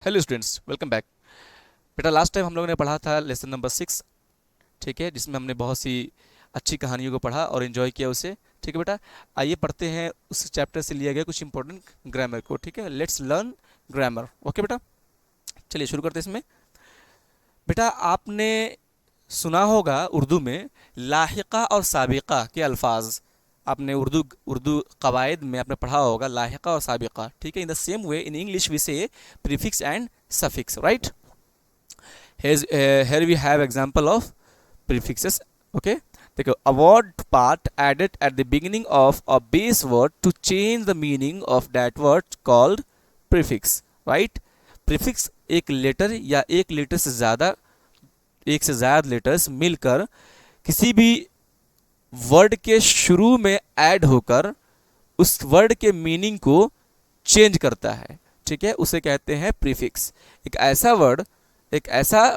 Hello students, welcome back. बेटा last time हम लोगों ने पढ़ा था लेसन नंबर 6, ठीक है, जिसमें हमने बहुत सी अच्छी कहानियों को पढ़ा और इन्जॉय किया उसे। ठीक है बेटा, आइए पढ़ते हैं उस चैप्टर से लिया गया कुछ इंपॉर्टेंट ग्रामर को। ठीक है, लेट्स लर्न ग्रामर। ओके बेटा, चलिए शुरू करते हैं इसमें। बेटा आपने सुना होगा उर्दू में लाहिका और साबिका के अल्फाज। आपने उर्दू उर्दू कवायद में आपने पढ़ा होगा लाहिका और साबिका। ठीक है, in the same way in English we say prefix and suffix, right? Here we have example of prefixes. Okay, देखो, a word part added at the beginning of a base word to change the meaning of that word called prefix, right? prefix एक letter या एक letter से ज़्यादा, एक से ज़्यादा letters मिलकर किसी भी वर्ड के शुरू में ऐड होकर उस वर्ड के मीनिंग को चेंज करता है। ठीक है, उसे कहते हैं प्रीफिक्स। एक ऐसा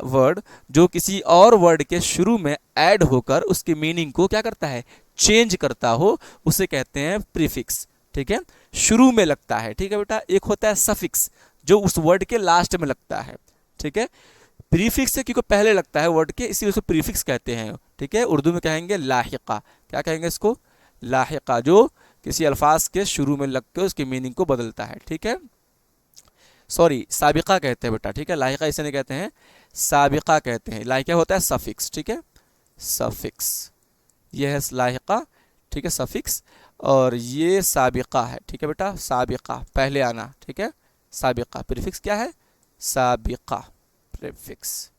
वर्ड जो किसी और वर्ड के शुरू में ऐड होकर उसके मीनिंग को क्या करता है, चेंज करता हो, उसे कहते हैं प्रीफिक्स। ठीक है, शुरू में लगता है। ठीक है बेटा, एक होता है सफिक्स जो उस वर्ड के लास्ट में लगता है। ठीक है, प्रीफिक्स से क्योंकि पहले लगता है वर्ड के, इसीलिए उसे प्रीफिक्स कहते हैं। ठीक है, उर्दू में कहेंगे लाहिका। क्या कहेंगे इसको? लाहिका, जो किसी अल्फाज के शुरू में लग के उसके मीनिंग को बदलता है। ठीक है, सॉरी, साबिका कहते हैं बेटा। ठीक है, लाहिका इसे नहीं कहते हैं, साबिका कहते हैं। लाहिका होता है सफिक्स। ठीक है, सफिक्स, ये है लाहिका। ठीक है, सफिक्स, और ये साबिका है। ठीक है बेटा, साबिका पहले आना। ठीक है, साबिका प्रीफिक्स क्या है? साबिका प्रीफिक्स।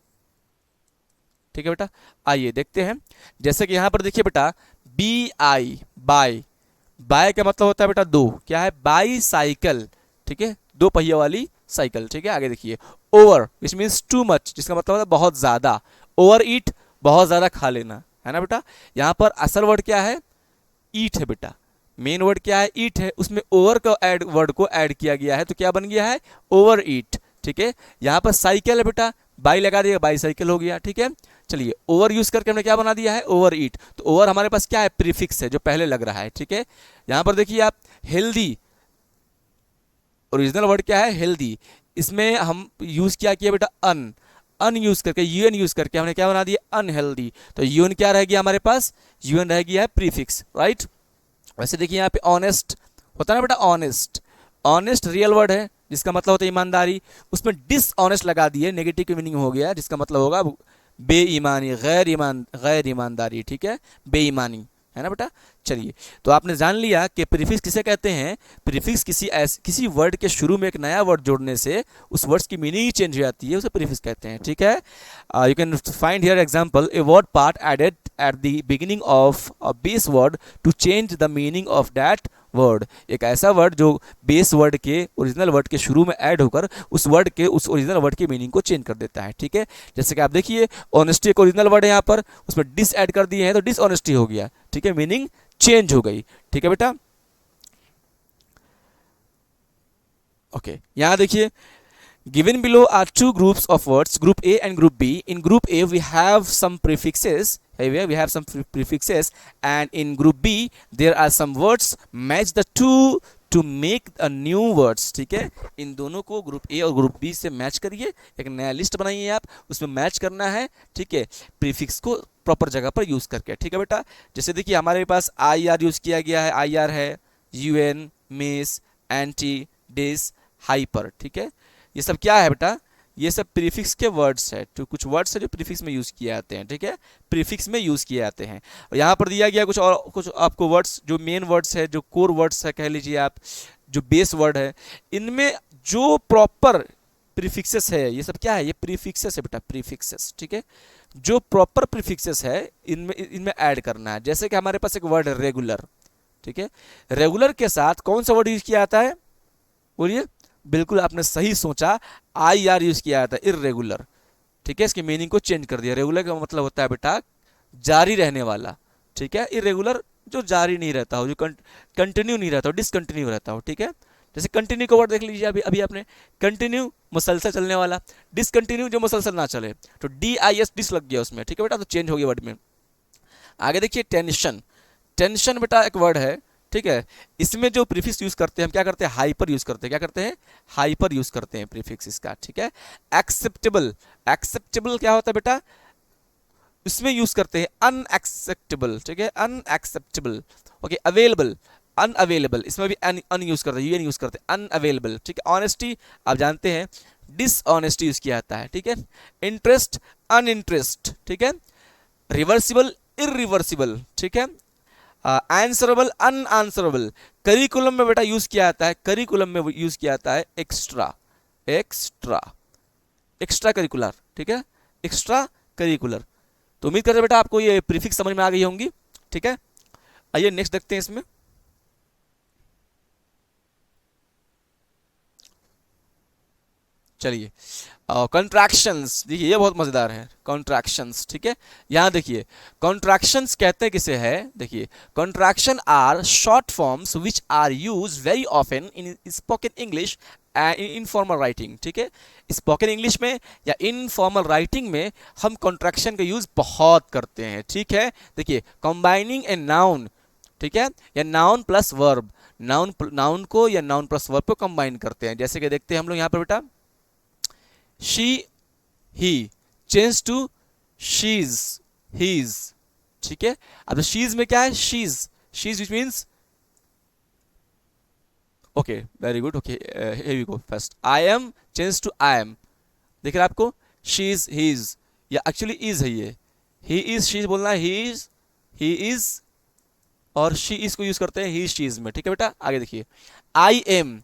ठीक है बेटा, आइए देखते हैं। जैसे कि यहां पर देखिए बेटा, बी आई, बाय। बाय का मतलब होता है बेटा दो। क्या है? By cycle. ठीक है, दो पहिया वाली साइकिल। ठीक है, आगे देखिए, over which means too much, जिसका मतलब होता है बहुत ज्यादा। ओवर ईट, बहुत ज्यादा खा लेना, है ना बेटा। यहां पर असल वर्ड क्या है? ईट है बेटा। मेन वर्ड क्या है? ईट है, उसमें ओवर का ऐड वर्ड को ऐड किया गया है, तो क्या बन गया है? ओवर ईट। ठीक है, यहां पर साइकिल है बेटा, बाई लगा दिया, बाई साइकिल हो गया। ठीक है, चलिए, ओवर यूज करके हमने क्या बना दिया है? ओवर ईट। तो ओवर हमारे पास क्या है? प्रीफिक्स है जो पहले लग रहा है। ठीक है, यहां पर देखिए आप, हेल्दी, ओरिजिनल वर्ड क्या है? हेल्दी। इसमें हम यूज किया बेटा अन। अन यूज करके, यूएन यूज करके हमने क्या बना दिया? अनहेल्दी। तो यूएन क्या रह गया हमारे पास? यूएन रह गया है प्रीफिक्स, राइट? वैसे देखिए यहाँ पे ऑनेस्ट होता है ना बेटा, ऑनेस्ट। ऑनेस्ट रियल वर्ड है जिसका मतलब होता है ईमानदारी, उसमें डिसऑनेस्ट लगा दिए, नेगेटिव मीनिंग हो गया, जिसका मतलब होगा बेईमानी, गैर ईमानदारी। ठीक है, बेईमानी, है ना बेटा। चलिए, तो आपने जान लिया कि प्रीफिक्स किसे कहते हैं। प्रीफिक्स किसी वर्ड के शुरू में एक नया वर्ड जोड़ने से उस वर्ड्स की मीनिंग ही चेंज हो जाती है, उसे प्रीफिक्स कहते हैं। ठीक है, you can find here example, a word part added at the beginning of a base word to change the meaning of that word. एक ऐसा वर्ड जो बेस वर्ड के, ओरिजिनल वर्ड के शुरू में ऐड होकर उस वर्ड के, उस ओरिजिनल वर्ड के मीनिंग को चेंज कर देता है। ठीक है, जैसे कि आप देखिए, ऑनेस्टी एक ओरिजिनल वर्ड है, यहाँ पर उसमें डिस ऐड कर दिए हैं तो डिसऑनेस्टी हो गया। ठीक है, मीनिंग चेंज हो गई। ठीक है बेटा, ओके, यहां देखिए, given below are two groups of words, group A and group B. In group A we have some prefixes, here we have some prefixes, and in group B there are some words match the two to make a new words. ठीक है, इन दोनों को group A और group B से match करिए, एक नया list बनाइए आप, उसमें मैच करना है। ठीक है, प्रीफिक्स को प्रॉपर जगह पर यूज करके। ठीक है बेटा, जैसे देखिए हमारे पास आई आर यूज किया गया है, आई आर है un, mis, anti, dis, hyper. ठीक है, ये सब क्या है बेटा? ये सब प्रीफिक्स के वर्ड्स है, तो कुछ वर्ड्स है जो प्रीफिक्स में यूज किए जाते हैं। ठीक है, प्रीफिक्स में यूज किए जाते हैं। और यहाँ पर दिया गया कुछ और, कुछ आपको वर्ड्स जो मेन वर्ड्स है, जो कोर वर्ड्स है कह लीजिए आप, जो बेस वर्ड है, इनमें जो प्रॉपर प्रीफिक्सेस है, ये सब क्या है? ये प्रीफिक्सेस है बेटा, प्रीफिक्सेस। ठीक है, जो प्रॉपर प्रीफिक्सेस है इनमें इनमें ऐड करना है। जैसे कि हमारे पास एक वर्ड है रेगुलर। ठीक है, रेगुलर के साथ कौन सा वर्ड यूज किया जाता है? बोलिए। बिल्कुल आपने सही सोचा, आई आर यूज किया जाता है, इरेगुलर। ठीक है, इसकी मीनिंग को चेंज कर दिया। रेगुलर का मतलब होता है बेटा जारी रहने वाला। ठीक है, इरेगुलर जो जारी नहीं रहता हो, जो कंटिन्यू नहीं रहता हो, डिसकंटिन्यू रहता हो। ठीक है, जैसे कंटिन्यू का वर्ड देख लीजिए, अभी अभी आपने कंटिन्यू मुसलसल चलने वाला, डिसकंटिन्यू जो मुसलसल ना चले, तो डी आई एस डिस लग गया उसमें। ठीक है बेटा, तो चेंज हो गया वर्ड में। आगे देखिए, टेंशन। टेंशन बेटा एक वर्ड है ठीक है। इसमें जो प्रीफिक्स यूज करते हैं हम क्या करते हैं, हाइपर यूज करते हैं, क्या करते हैं, हाइपर यूज करते हैं प्रीफिक्स इसका, ठीक है। एक्सेप्टेबल, एक्सेप्टेबल क्या होता है बेटा, इसमें यूज करते हैं अनएक्सेप्टेबल, ठीक है, अनएक्सेप्टेबल। ओके, अवेलेबल, अनअवेलेबल, इसमें भी अन यूज करते हैं, यूएन यूज करते हैं, अनअवेलेबल, ठीक है। ऑनेस्टी आप जानते हैं डिसऑनेस्टी यूज किया जाता है, ठीक है। इंटरेस्ट, अनइंटरेस्ट, ठीक है। रिवर्सिबल, इरिवर्सिबल, ठीक है। आंसरेबल, अनआंसरेबल। करिकुलम में बेटा यूज किया जाता है, करिकुलम में यूज किया जाता है एक्स्ट्रा, एक्स्ट्रा, एक्स्ट्रा करिकुलर, ठीक है, एक्स्ट्रा करिकुलर। तो उम्मीद करते हैं बेटा आपको ये प्रीफिक्स समझ में आ गई होंगी, ठीक है। आइए नेक्स्ट देखते हैं इसमें। चलिए, कॉन्ट्रैक्शंस देखिए, ये बहुत मजेदार है कॉन्ट्रैक्शंस, ठीक है। यहां देखिए कॉन्ट्रैक्शंस कहते हैं किसे है, देखिए contractions are short forms which are use very often in spoken English in informal writing, ठीक है। स्पोकन इंग्लिश में या इनफॉर्मल राइटिंग में हम कॉन्ट्रैक्शन का यूज बहुत करते हैं, ठीक है। देखिए कंबाइनिंग ए नाउन, ठीक है, या noun plus verb, noun noun को या नाउन प्लस वर्ब को कंबाइन करते हैं। जैसे कि देखते हैं हम लोग यहाँ पर बेटा, she, he change to she's, his, ठीक है। अब she's में क्या है, she's which means, okay very good, okay here we go first, I am change to I am, देख रहे हैं आपको, she's, his, या एक्चुअली is है ये, he is, she बोलना है, he is और she is को यूज करते हैं he she's में, ठीक है बेटा। आगे देखिए, I am,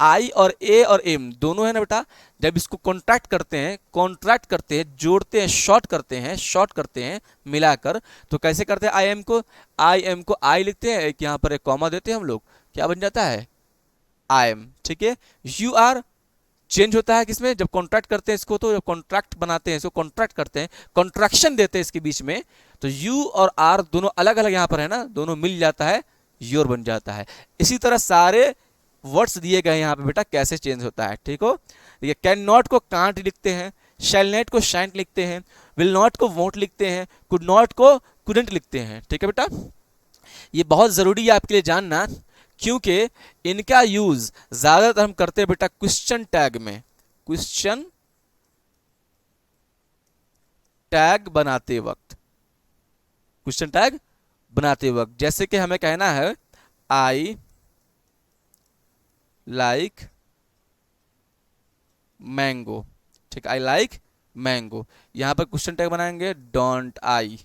आई और ए और एम दोनों है ना बेटा, जब इसको कॉन्ट्रैक्ट करते हैं, कॉन्ट्रैक्ट करते हैं, जोड़ते हैं, शॉर्ट करते हैं, शॉर्ट करते हैं मिलाकर, तो कैसे करते हैं, आई एम को, आई एम को आई लिखते हैं, एक यहाँ पर एक कॉमा देते हैं हम लोग, क्या बन जाता है, आई एम, ठीक है। यू आर चेंज होता है किसमें, जब कॉन्ट्रैक्ट करते हैं इसको, तो जब कॉन्ट्रैक्ट बनाते हैं इसको, कॉन्ट्रैक्ट करते हैं, कॉन्ट्रैक्शन देते हैं इसके बीच में, तो यू और आर दोनों अलग अलग यहाँ पर है ना, दोनों मिल जाता है, योर बन जाता है। इसी तरह सारे वर्ड्स दिए गए यहाँ पे बेटा कैसे चेंज होता है, ठीक हो। देखिए कैन नॉट को कांट लिखते हैं, शैल नॉट को शैंट लिखते हैं, विल नॉट को वोंट लिखते हैं, कुड नॉट को कुडंट लिखते हैं, ठीक है बेटा। ये बहुत जरूरी है आपके लिए जानना, क्योंकि इनका यूज ज्यादातर हम करते हैं बेटा क्वेश्चन टैग में, क्वेश्चन टैग बनाते वक्त, क्वेश्चन टैग बनाते वक्त। जैसे कि हमें कहना है आई लाइक मैंगो, ठीक है, आई लाइक मैंगो, यहां पर क्वेश्चन टैग बनाएंगे डोंट आई,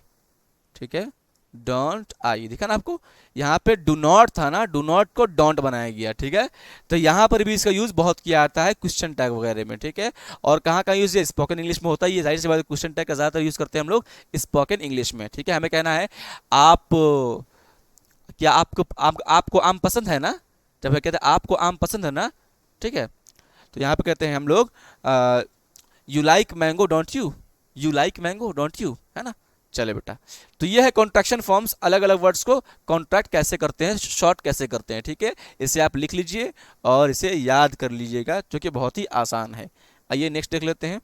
ठीक है, डोंट आई, देखा ना आपको, यहाँ पे डू नॉट था ना, डू नॉट को डोंट बनाया गया, ठीक है। तो यहाँ पर भी इसका यूज बहुत किया जाता है क्वेश्चन टैग वगैरह में, ठीक है। और कहाँ का यूज, स्पोकन इंग्लिश में होता है ये, जाहिर सी बात है क्वेश्चन टैग का ज्यादातर यूज करते हैं हम लोग स्पोकन इंग्लिश में, ठीक है। हमें कहना है आप, क्या आपको आम पसंद है ना, जब कहते हैं आपको आम पसंद है ना, ठीक है, तो यहाँ पे कहते हैं हम लोग you like mango don't you, you like mango don't you, है ना। चले बेटा, तो ये है कॉन्ट्रैक्शन फॉर्म्स, अलग अलग वर्ड्स को कॉन्ट्रैक्ट कैसे करते हैं, शॉर्ट कैसे करते हैं, ठीक है। इसे आप लिख लीजिए और इसे याद कर लीजिएगा, जो कि बहुत ही आसान है। आइए नेक्स्ट देख लेते हैं।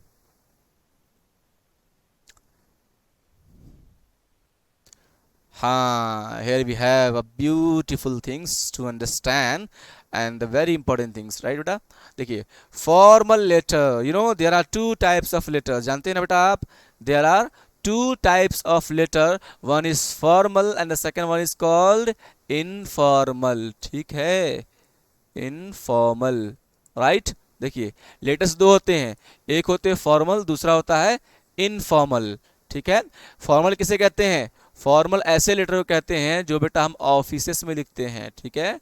हाँ, here we have a beautiful things to understand and the very important things, right बेटा। देखिए formal letter, you know there are two types of letters, जानते हैं ना बेटा आप, there are two types of letter, one is formal and the second one is called informal, ठीक है, informal, right। देखिए लेटर्स दो होते हैं, एक होते हैं फॉर्मल, दूसरा होता है इनफॉर्मल, ठीक है। फॉर्मल किसे कहते हैं, फॉर्मल ऐसे लेटर को कहते हैं जो बेटा हम ऑफिसेस में लिखते हैं, ठीक है,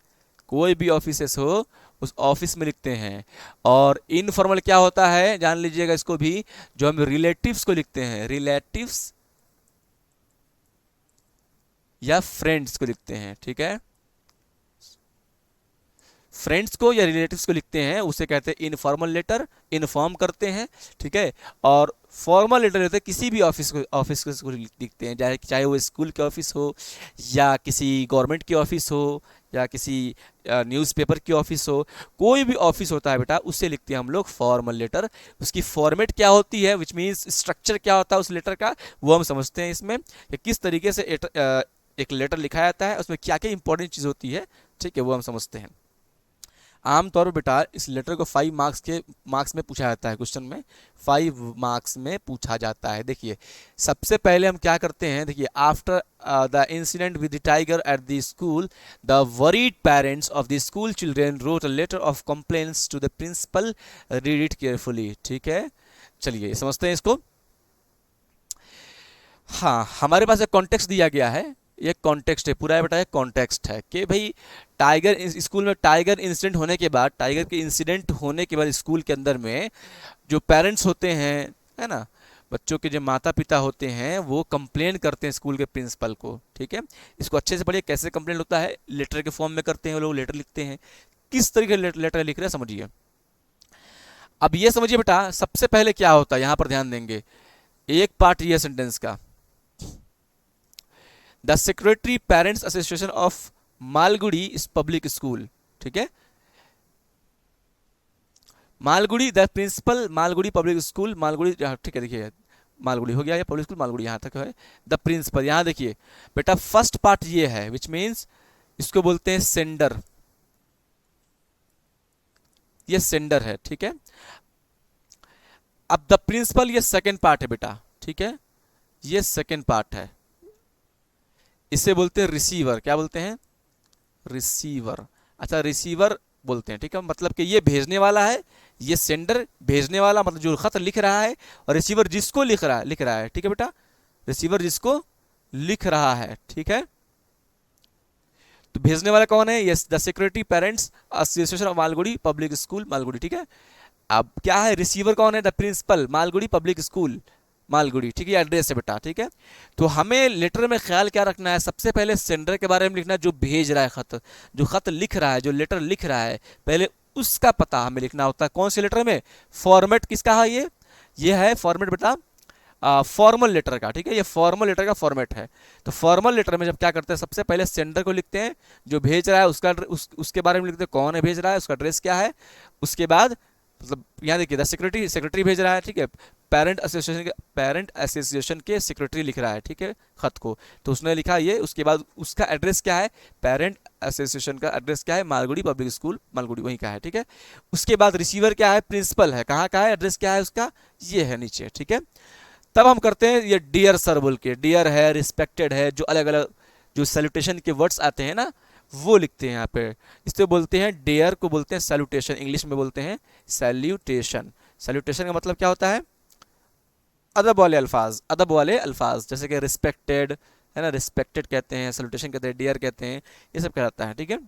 कोई भी ऑफिसेस हो उस ऑफिस में लिखते हैं। और इनफॉर्मल क्या होता है जान लीजिएगा इसको भी, जो हम रिलेटिव्स को लिखते हैं, रिलेटिव्स या फ्रेंड्स को लिखते हैं, ठीक है, फ्रेंड्स को या रिलेटिव्स को लिखते हैं उसे कहते हैं इनफॉर्मल लेटर, इन्फॉर्म करते हैं, ठीक है। और फॉर्मल लेटर रहते हैं किसी भी ऑफिस को लिखते हैं, चाहे वो स्कूल के ऑफिस हो या किसी गवर्नमेंट की ऑफिस हो या किसी न्यूज़पेपर की ऑफिस हो, कोई भी ऑफिस होता है बेटा उससे लिखते हैं हम लोग फॉर्मल लेटर। उसकी फॉर्मेट क्या होती है, विच मीन्स स्ट्रक्चर क्या होता है उस लेटर का, वो हम समझते हैं इसमें कि किस तरीके से एक लेटर लिखा जाता है, उसमें क्या क्या इंपॉर्टेंट चीज़ होती है, ठीक है, वो हम समझते हैं। आमतौर पर बेटा इस लेटर को 5 मार्क्स में पूछा जाता है, क्वेश्चन में 5 मार्क्स में पूछा जाता है। देखिए सबसे पहले हम क्या करते हैं, देखिए after the incident with the tiger at the school the worried parents of the school children wrote a letter of complaints to the principal, read it carefully. ठीक है, चलिए समझते हैं इसको। हाँ, हमारे पास एक कॉन्टेक्स्ट दिया गया है, ये कॉन्टेक्स्ट है पूरा, बेटा एक कॉन्टेक्स्ट है कि भाई स्कूल में टाइगर इंसिडेंट होने के बाद, टाइगर के इंसिडेंट होने के बाद स्कूल के अंदर में जो पेरेंट्स होते हैं, है ना, बच्चों के जो माता पिता होते हैं वो कंप्लेन करते हैं स्कूल के प्रिंसिपल को। ठीक है, इसको अच्छे से पढ़िए कैसे कंप्लेन होता है, लेटर के फॉर्म में करते हैं वो लोग, लेटर लिखते हैं। किस तरीके से लेटर लिख रहे हैं समझिए। अब ये समझिए बेटा सबसे पहले क्या होता है, यहाँ पर ध्यान देंगे, एक पार्ट ये सेंटेंस का, the secretary parents association of Malgudi public school. ठीक है, Malgudi the principal Malgudi public school Malgudi, ठीक है, देखिए मालगुड़ी हो गया, या पब्लिक स्कूल मालगुड़ी यहाँ तक है। द प्रिंसिपल, यहाँ देखिए बेटा फर्स्ट पार्ट ये है, विच मीन्स इसको बोलते हैं सेंडर, ये सेंडर है। ठीक है, अब द प्रिंसिपल ये सेकेंड पार्ट है बेटा। ठीक है, ये सेकेंड पार्ट है, इसे बोलते हैं रिसीवर। क्या बोलते हैं, रिसीवर। अच्छा, रिसीवर बोलते हैं, ठीक है, मतलब कि ये भेजने वाला है, ये सेंडर भेजने वाला, मतलब जो खत लिख रहा है, और रिसीवर जिसको लिख रहा है। ठीक है बेटा, रिसीवर जिसको लिख रहा है। ठीक है, तो भेजने वाला कौन है, yes the secretary parents association of Malgudi public school Malgudi. ठीक है, अब क्या है, रिसीवर कौन है, the principal Malgudi public school Malgudi. ठीक है, एड्रेस है बेटा। ठीक है, तो हमें लेटर में ख्याल क्या रखना है, सबसे पहले सेंडर के बारे में लिखना है, जो भेज रहा है खत, जो खत लिख रहा है, जो लेटर लिख रहा है, पहले उसका पता हमें लिखना होता है। कौन से लेटर में, फॉर्मेट किसका है, ये है फॉर्मेट बेटा फॉर्मल लेटर का। ठीक है, ये फॉर्मल लेटर का फॉर्मेट है। तो फॉर्मल लेटर में जब क्या करते हैं, सबसे पहले सेंडर को लिखते हैं, जो भेज रहा है उसका उसके बारे में लिखते हैं, कौन है भेज रहा है, उसका एड्रेस क्या है। उसके बाद मतलब यहाँ देखिए द सेक्रेटरी भेज रहा है। ठीक है, पेरेंट एसोसिएशन के सेक्रेटरी लिख रहा है, ठीक है, खत को, तो उसने लिखा ये। उसके बाद उसका एड्रेस क्या है, पेरेंट एसोसिएशन का एड्रेस क्या है, मालगुड़ी पब्लिक स्कूल मालगुड़ी, वहीं का है। ठीक है, उसके बाद रिसीवर क्या है, प्रिंसिपल है, कहाँ का है, एड्रेस क्या है उसका, ये है नीचे। ठीक है, तब हम करते हैं ये डियर सर बोल के, डियर है, रिस्पेक्टेड है, जो अलग अलग जो सैल्यूटेशन के वर्ड्स आते हैं ना, वो लिखते हैं यहाँ पे। इससे बोलते हैं, डेयर को बोलते हैं सैल्यूटेशन, इंग्लिश में बोलते हैं सैल्यूटेशन। सैल्यूटेशन का मतलब क्या होता है, अदब वाले अल्फाज, अदब वाले अल्फाज, जैसे कि रिस्पेक्टेड है ना, रिस्पेक्टेड कहते हैं, सैल्यूटेशन कहते हैं, डियर कहते हैं, ये सब कहलाता है। ठीक है,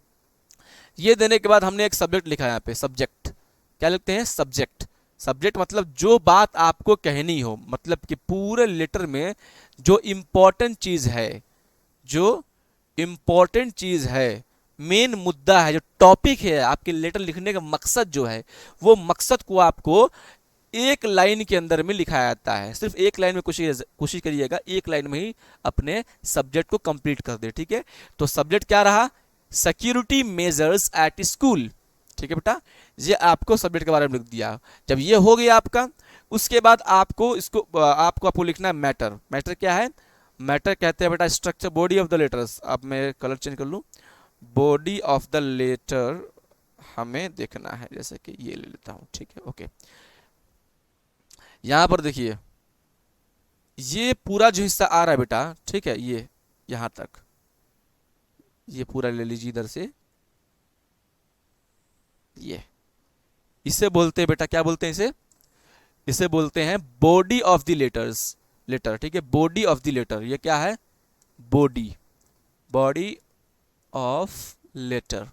ये देने के बाद हमने एक सब्जेक्ट लिखा है यहाँ पे, सब्जेक्ट। क्या लिखते हैं, सब्जेक्ट। सब्जेक्ट मतलब जो बात आपको कहनी हो, मतलब कि पूरे लेटर में जो इम्पोर्टेंट चीज है, जो इम्पोर्टेंट चीज है, मेन मुद्दा है, जो टॉपिक है, आपके लेटर लिखने का मकसद जो है, वो मकसद को आपको एक लाइन के अंदर में लिखा जाता है। सिर्फ एक लाइन में कोशिश करिएगा, एक लाइन में ही अपने सब्जेक्ट को कंप्लीट कर दे। ठीक है, तो सब्जेक्ट क्या रहा, सिक्योरिटी मेजर्स एट स्कूल। ठीक है बेटा, ये आपको सब्जेक्ट के बारे में लिख दिया। जब ये हो गया आपका, उसके बाद आपको आपको लिखना है मैटर। मैटर क्या है, मैटर कहते हैं बेटा structure, body of the letters. अब मैं कलर चेंज कर लूँ, बॉडी ऑफ द लेटर हमें देखना है, जैसे कि ये ले लेता हूँ। ठीक है, ओके, यहां पर देखिए ये पूरा जो हिस्सा आ रहा है बेटा, ठीक है, ये यहां तक, ये पूरा ले लीजिए इधर से, ये इसे बोलते हैं बेटा, क्या बोलते हैं इसे, इसे बोलते हैं body of the letters, letter. ठीक है, बॉडी ऑफ द लेटर, ये क्या है, बॉडी, बॉडी ऑफ लेटर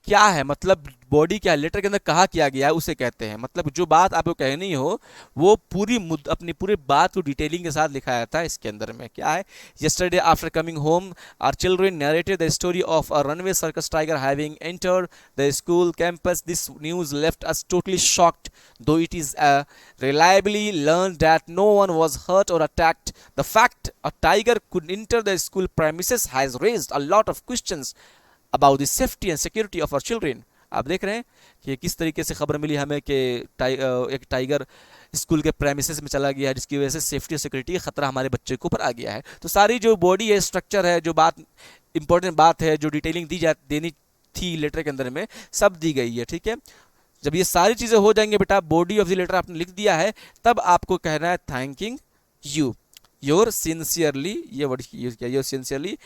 क्या है, मतलब बॉडी क्या है, लेटर के अंदर कहा किया गया है उसे कहते हैं। मतलब जो बात आपको कहनी हो, वो पूरी अपनी पूरी बात को डिटेलिंग के साथ लिखा जाता है इसके अंदर में। क्या है, yesterday after coming home our children narrated the story of a runaway circus tiger having entered the school campus, this news left us totally shocked, though it is reliably learned that no one was hurt or attacked. The fact a tiger could enter the school premises has raised a lot of questions about the safety and security of our children. आप देख रहे हैं कि किस तरीके से खबर मिली हमें कि एक टाइगर स्कूल के प्रेमिसेस में चला गया है, जिसकी वजह से सेफ्टी और सिक्योरिटी का खतरा हमारे बच्चे के ऊपर आ गया है। तो सारी जो बॉडी है, स्ट्रक्चर है, जो बात इंपॉर्टेंट बात है, जो डिटेलिंग देनी थी लेटर के अंदर में, सब दी गई है। ठीक है, जब ये सारी चीज़ें हो जाएंगे बेटा, बॉडी ऑफ द लेटर आपने लिख दिया है, तब आपको कहना है थैंकिंग यू, योर सिंसियरली, ये वर्ड यूज किया, your sincerely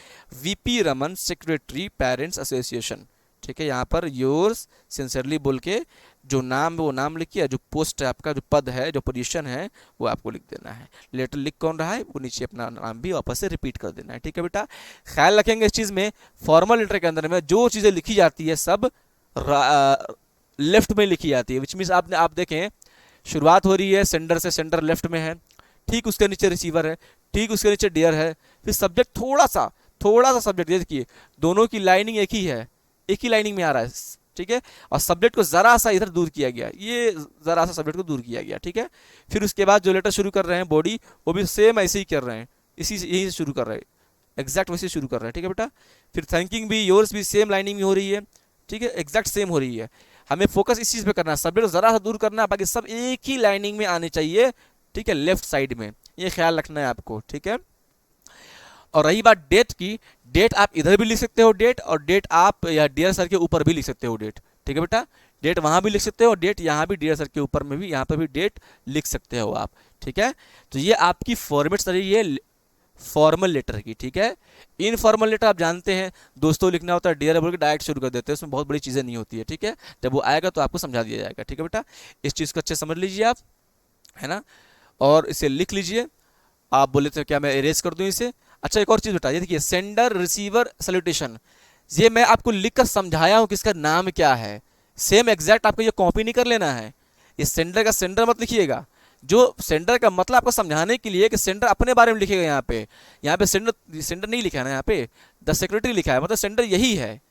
VP Raman secretary parents association. ठीक है, यहाँ पर योर्स सिंसियरली बोल के जो नाम है वो नाम लिखिए, जो पोस्ट है आपका, जो पद है, जो पोजीशन है, वो आपको लिख देना है। लेटर लिख कौन रहा है वो नीचे अपना नाम भी वापस से रिपीट कर देना है। ठीक है बेटा, ख्याल रखेंगे इस चीज़ में, फॉर्मल लेटर के अंदर में जो चीज़ें लिखी जाती है सब लेफ्ट में लिखी जाती है, विच मीन्स आप देखें शुरुआत हो रही है सेंडर से, सेंडर लेफ्ट में है, ठीक उसके नीचे रिसीवर है, ठीक उसके नीचे डियर है, फिर सब्जेक्ट थोड़ा सा सब्जेक्ट, देखिए दोनों की लाइनिंग एक ही है, एक ही लाइनिंग में आ रहा है। ठीक है, और सब्जेक्ट को ज़रा सा इधर दूर किया गया, ये ज़रा सा सब्जेक्ट को दूर किया गया। ठीक है, फिर उसके बाद जो लेटर शुरू कर रहे हैं बॉडी, वो भी सेम ऐसे ही कर रहे हैं, इसी से यही से शुरू कर रहे हैं, एग्जैक्ट वैसे शुरू कर रहे हैं। ठीक है बेटा, फिर थैंकिंग भी योर्स भी सेम लाइनिंग में हो रही है। ठीक है, एग्जैक्ट सेम हो रही है। हमें फोकस इस चीज़ पे करना है, सब्जेक्ट को ज़रा सा दूर करना है, बाकी सब एक ही लाइनिंग में आने चाहिए। ठीक है, लेफ्ट साइड में, ये ख्याल रखना है आपको। ठीक है, और रही बात डेट की, डेट आप इधर भी लिख सकते हो डेट, और डेट आप या डियर सर के ऊपर भी लिख सकते हो डेट। ठीक है बेटा, डेट वहाँ भी लिख सकते हो, डेट यहाँ भी डियर सर के ऊपर में भी, यहाँ पर भी डेट लिख सकते हो आप। ठीक है, तो ये आपकी फॉर्मेट रही है फॉर्मल लेटर की। ठीक है, इनफॉर्मल लेटर आप जानते हैं, दोस्तों लिखना होता है, डियर बोल के डायरेक्ट शुरू कर देते हैं, उसमें बहुत बड़ी चीज़ें नहीं होती है। ठीक है, जब वो आएगा तो आपको समझा दिया जाएगा। ठीक है बेटा, इस चीज़ को अच्छे समझ लीजिए आप, है ना, और इसे लिख लीजिए। आप बोले थे क्या मैं इरेज कर दूं इसे? अच्छा, एक और चीज़ बताइए, देखिए सेंडर रिसीवर सैल्यूटेशन, ये मैं आपको लिखकर समझाया हूँ कि इसका नाम क्या है, सेम एग्जैक्ट आपको ये कॉपी नहीं कर लेना है। ये सेंडर का सेंडर मत लिखिएगा, जो सेंडर का मतलब आपको समझाने के लिए कि सेंडर अपने बारे में लिखेगा। यहाँ पे सेंडर नहीं लिखा है ना, यहाँ पे द सेक्रेटरी लिखा है, मतलब सेंडर यही है।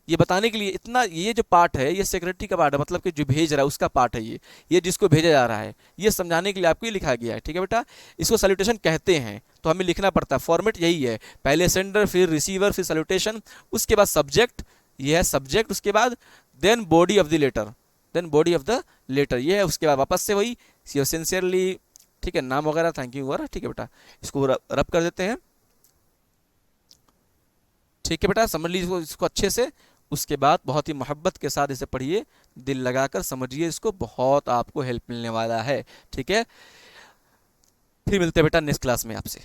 ये बताने के लिए इतना, ये जो पार्ट है ये सेक्रेटरी का पार्ट है, मतलब कि जो भेज रहा है उसका पार्ट है ये जिसको भेजा जा रहा है, ये समझाने के लिए आपको ये लिखा गया है। ठीक है बेटा, इसको सैल्यूटेशन कहते हैं, तो हमें लिखना पड़ता है, फॉर्मेट यही है, पहले सेंडर, फिर रिसीवर, फिर सैल्यूटेशन, उसके बाद सब्जेक्ट, ये है सब्जेक्ट, उसके बाद then body of the letter, then body of the letter, ये है, उसके बाद वापस से वही सिंसियरली। ठीक है, नाम वगैरह, थैंक यू वगैरह। ठीक है बेटा, इसको रब कर देते हैं। ठीक है बेटा, समझ लीजिए इसको अच्छे से, उसके बाद बहुत ही मोहब्बत के साथ इसे पढ़िए, दिल लगाकर समझिए इसको, बहुत आपको हेल्प मिलने वाला है। ठीक है, फिर मिलते हैं बेटा नेक्स्ट क्लास में आपसे।